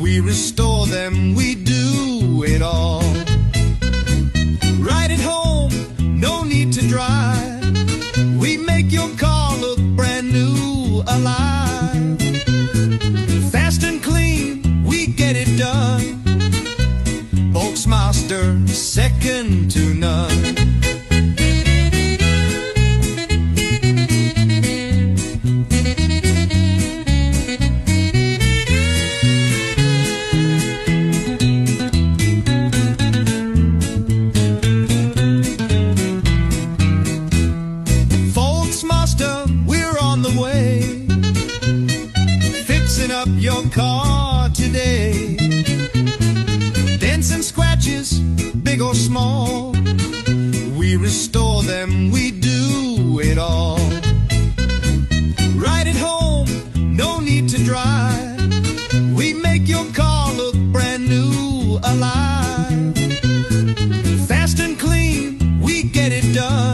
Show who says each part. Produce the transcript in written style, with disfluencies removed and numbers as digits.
Speaker 1: We restore them, we do it all. Right at home, no need to drive. We make your car look brand new, alive. Fast and clean, we get it done. Volksmaster, second to none. We're on the way, fixing up your car today. Dents and scratches, big or small, we restore them, we do it all. Right at home, no need to drive. We make your car look brand new, alive. Fast and clean, we get it done.